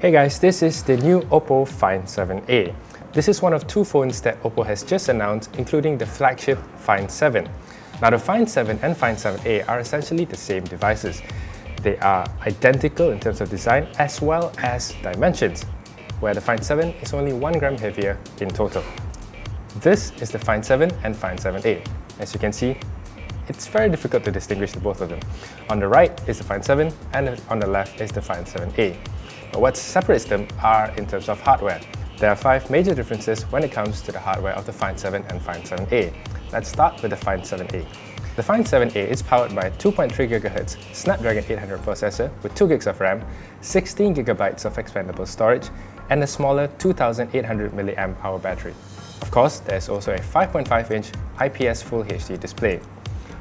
Hey guys, this is the new Oppo Find 7a. This is one of two phones that Oppo has just announced, including the flagship Find 7. Now the Find 7 and Find 7a are essentially the same devices. They are identical in terms of design as well as dimensions, where the Find 7 is only 1 gram heavier in total. This is the Find 7 and Find 7a. As you can see, it's very difficult to distinguish the both of them. On the right is the Find 7 and on the left is the Find 7a. But what separates them are in terms of hardware. There are 5 major differences when it comes to the hardware of the Find 7 and Find 7a. Let's start with the Find 7a. The Find 7a is powered by a 2.3 GHz Snapdragon 800 processor with 2 GB of RAM, 16 GB of expandable storage, and a smaller 2800 mAh battery. Of course, there's also a 5.5-inch IPS Full HD display.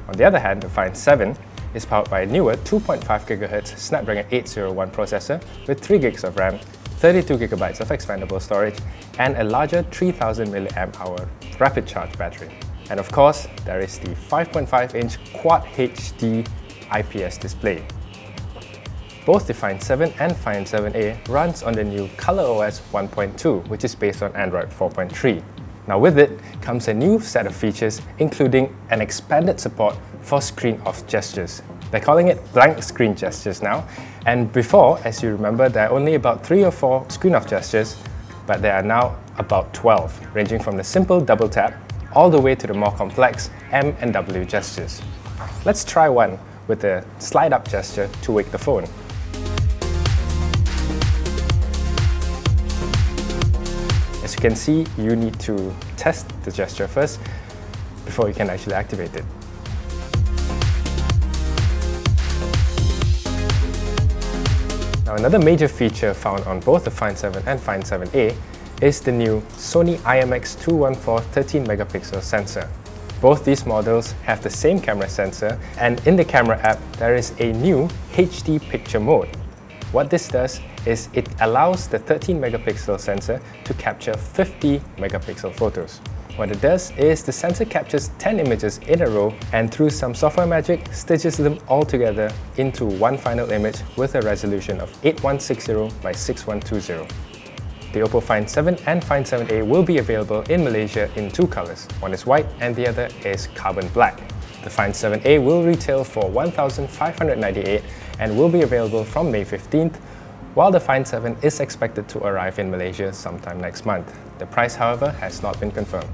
On the other hand, the Find 7 is powered by a newer 2.5 GHz Snapdragon 801 processor with 3 GB of RAM, 32 GB of expandable storage, and a larger 3000 mAh rapid charge battery. And of course, there is the 5.5-inch Quad HD IPS display. Both the Find 7 and Find 7a runs on the new ColorOS 1.2, which is based on Android 4.3. Now with it comes a new set of features, including an expanded support for screen-off gestures. They're calling it blank screen gestures now, and before, as you remember, there are only about 3 or 4 screen-off gestures, but there are now about 12, ranging from the simple double tap all the way to the more complex M and W gestures. Let's try one with the slide-up gesture to wake the phone. As you can see, you need to test the gesture first before you can actually activate it. Now, another major feature found on both the Find 7 and Find 7a is the new Sony IMX214 13 megapixel sensor. Both these models have the same camera sensor, and in the camera app there is a new HD picture mode. What this does is it allows the 13 megapixel sensor to capture 50 megapixel photos. What it does is the sensor captures 10 images in a row and through some software magic stitches them all together into one final image with a resolution of 8160 by 6120. The Oppo Find 7 and Find 7a will be available in Malaysia in 2 colors. One is white and the other is carbon black. The Find 7a will retail for 1,598 and will be available from May 15th, while the Find 7 is expected to arrive in Malaysia sometime next month. The price, however, has not been confirmed.